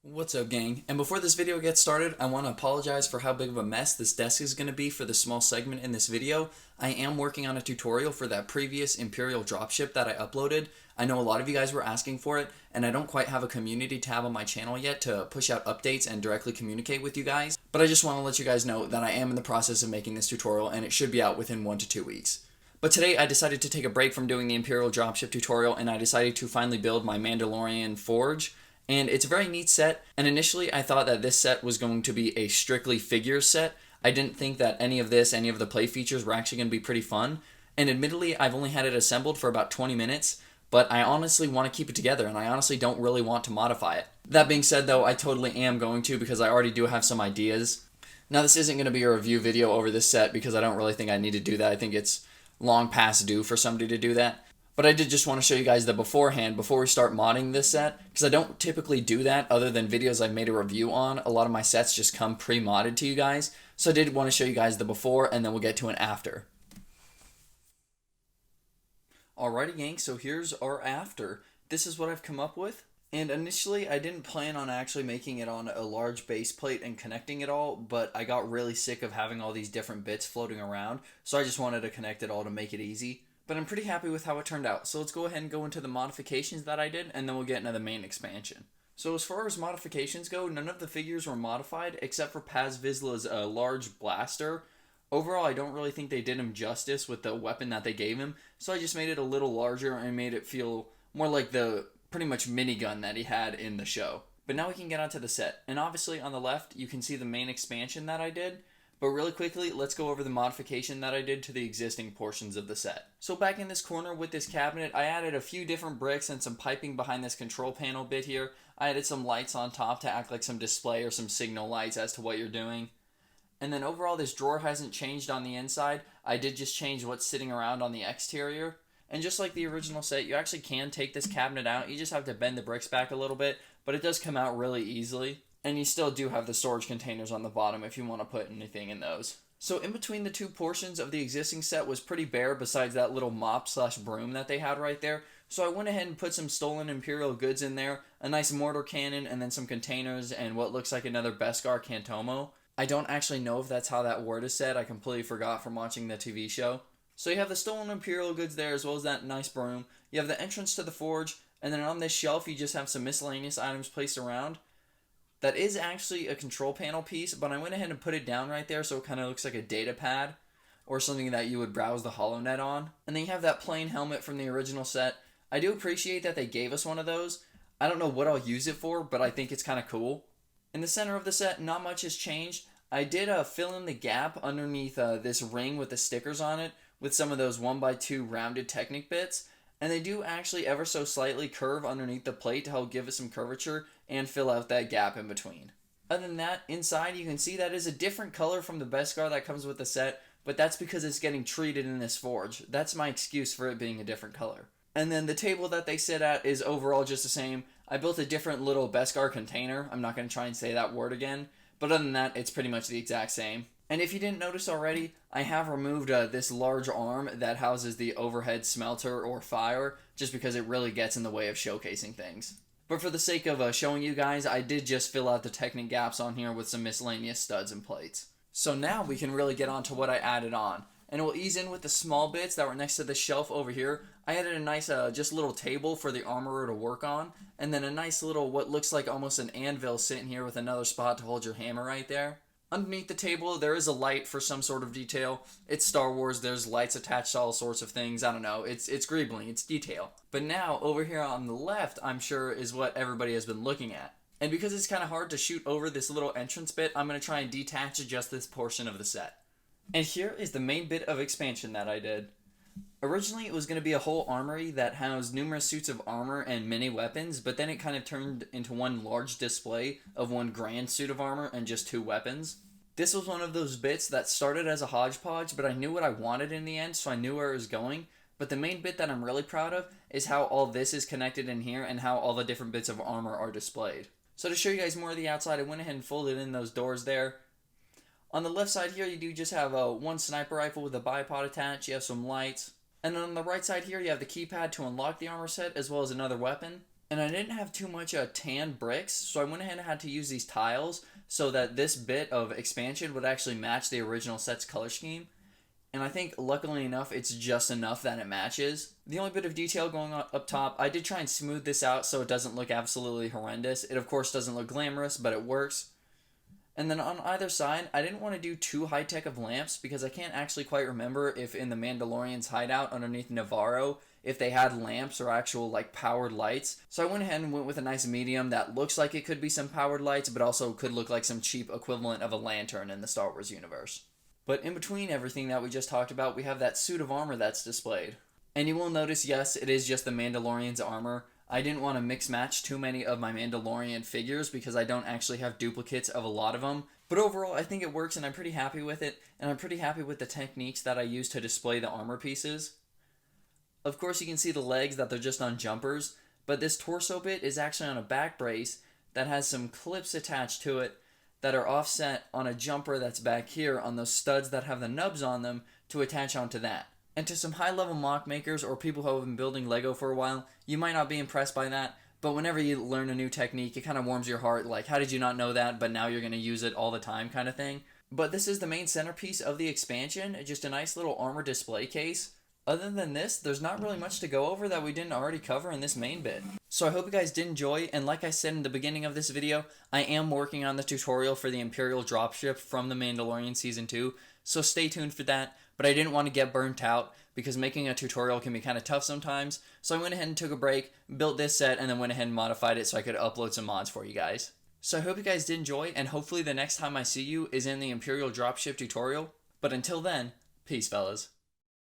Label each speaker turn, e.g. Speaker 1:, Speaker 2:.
Speaker 1: What's up, gang? And before this video gets started, I want to apologize for how big of a mess this desk is going to be for the small segment in this video. I am working on a tutorial for that previous Imperial Dropship that I uploaded. I know a lot of you guys were asking for it, and I don't quite have a community tab on my channel yet to push out updates and directly communicate with you guys. But I just want to let you guys know that I am in the process of making this tutorial, and it should be out within 1 to 2 weeks. But today I decided to take a break from doing the Imperial Dropship tutorial, and I decided to finally build my Mandalorian Forge. And it's a very neat set, and initially I thought that this set was going to be a strictly figures set. I didn't think that any of the play features were actually going to be pretty fun. And admittedly, I've only had it assembled for about 20 minutes, but I honestly want to keep it together, and I honestly don't really want to modify it. That being said though, I totally am going to, because I already do have some ideas. Now this isn't going to be a review video over this set, because I don't really think I need to do that. I think it's long past due for somebody to do that. But I did just want to show you guys the beforehand before we start modding this set, because I don't typically do that other than videos I've made a review on. A lot of my sets just come pre-modded to you guys, so I did want to show you guys the before, and then we'll get to an after. Alrighty gang, so here's our after. This is what I've come up with. And initially I didn't plan on actually making it on a large base plate and connecting it all, but I got really sick of having all these different bits floating around, so I just wanted to connect it all to make it easy. But I'm pretty happy with how it turned out, so let's go ahead and go into the modifications that I did, and then we'll get into the main expansion. So as far as modifications go, none of the figures were modified, except for Paz Vizsla's large blaster. Overall, I don't really think they did him justice with the weapon that they gave him, so I just made it a little larger and made it feel more like the pretty much minigun that he had in the show. But now we can get onto the set, and obviously on the left you can see the main expansion that I did. But really quickly, let's go over the modification that I did to the existing portions of the set. So back in this corner with this cabinet, I added a few different bricks and some piping behind this control panel bit here. I added some lights on top to act like some display or some signal lights as to what you're doing. And then overall, this drawer hasn't changed on the inside. I did just change what's sitting around on the exterior. And just like the original set, you actually can take this cabinet out. You just have to bend the bricks back a little bit, but it does come out really easily. And you still do have the storage containers on the bottom if you want to put anything in those. So in between the two portions of the existing set was pretty bare besides that little mop slash broom that they had right there. So I went ahead and put some stolen Imperial goods in there, a nice mortar cannon, and then some containers and what looks like another Beskar Cantomo. I don't actually know if that's how that word is said. I completely forgot from watching the TV show. So you have the stolen Imperial goods there as well as that nice broom. You have the entrance to the forge, and then on this shelf you just have some miscellaneous items placed around. That is actually a control panel piece, but I went ahead and put it down right there so it kind of looks like a data pad or something that you would browse the HoloNet on. And then you have that plain helmet from the original set. I do appreciate that they gave us one of those. I don't know what I'll use it for, but I think it's kind of cool. In the center of the set, not much has changed. I did fill in the gap underneath this ring with the stickers on it with some of those 1x2 rounded Technic bits. And they do actually ever so slightly curve underneath the plate to help give it some curvature and fill out that gap in between. Other than that, inside you can see that is a different color from the Beskar that comes with the set, but that's because it's getting treated in this forge. That's my excuse for it being a different color. And then the table that they sit at is overall just the same. I built a different little Beskar container. I'm not going to try and say that word again, but other than that, it's pretty much the exact same. And if you didn't notice already, I have removed this large arm that houses the overhead smelter or fire, just because it really gets in the way of showcasing things. But for the sake of showing you guys, I did just fill out the Technic gaps on here with some miscellaneous studs and plates. So now we can really get on to what I added on. And we'll ease in with the small bits that were next to the shelf over here. I added a nice just little table for the armorer to work on, and then a nice little what looks like almost an anvil sitting here with another spot to hold your hammer right there. Underneath the table, there is a light for some sort of detail. It's Star Wars, there's lights attached to all sorts of things. I don't know, it's greebling, it's detail. But now, over here on the left, I'm sure is what everybody has been looking at. And because it's kind of hard to shoot over this little entrance bit, I'm going to try and detach just this portion of the set. And here is the main bit of expansion that I did. Originally, it was going to be a whole armory that housed numerous suits of armor and many weapons, but then it kind of turned into one large display of one grand suit of armor and just 2 weapons. This was one of those bits that started as a hodgepodge, but I knew what I wanted in the end, so I knew where it was going. But the main bit that I'm really proud of is how all this is connected in here and how all the different bits of armor are displayed. So to show you guys more of the outside, I went ahead and folded in those doors there. On the left side here, you do just have one sniper rifle with a bipod attached. You have some lights. And then on the right side here, you have the keypad to unlock the armor set as well as another weapon. And I didn't have too much tan bricks, so I went ahead and had to use these tiles so that this bit of expansion would actually match the original set's color scheme. And I think luckily enough it's just enough that it matches. The only bit of detail going on up top, I did try and smooth this out so it doesn't look absolutely horrendous. It of course doesn't look glamorous, but it works. And then on either side, I didn't want to do too high-tech of lamps because I can't actually quite remember if in the Mandalorian's hideout underneath Navarro, if they had lamps or actual like powered lights. So I went ahead and went with a nice medium that looks like it could be some powered lights, but also could look like some cheap equivalent of a lantern in the Star Wars universe. But in between everything that we just talked about, we have that suit of armor that's displayed. And you will notice, yes, it is just the Mandalorian's armor. I didn't want to mix match too many of my Mandalorian figures because I don't actually have duplicates of a lot of them. But overall, I think it works and I'm pretty happy with it. And I'm pretty happy with the techniques that I use to display the armor pieces. Of course, you can see the legs that they're just on jumpers. But this torso bit is actually on a back brace that has some clips attached to it that are offset on a jumper that's back here on those studs that have the nubs on them to attach onto that. And to some high-level mock makers or people who have been building Lego for a while, you might not be impressed by that, but whenever you learn a new technique, it kind of warms your heart, like, how did you not know that, but now you're going to use it all the time kind of thing. But this is the main centerpiece of the expansion, just a nice little armor display case. Other than this, there's not really much to go over that we didn't already cover in this main bit. So I hope you guys did enjoy, and like I said in the beginning of this video, I am working on the tutorial for the Imperial Dropship from the Mandalorian Season 2, so stay tuned for that. But I didn't want to get burnt out because making a tutorial can be kind of tough sometimes. So I went ahead and took a break, built this set, and then went ahead and modified it so I could upload some mods for you guys. So I hope you guys did enjoy, and hopefully the next time I see you is in the Imperial Dropship tutorial. But until then, peace fellas.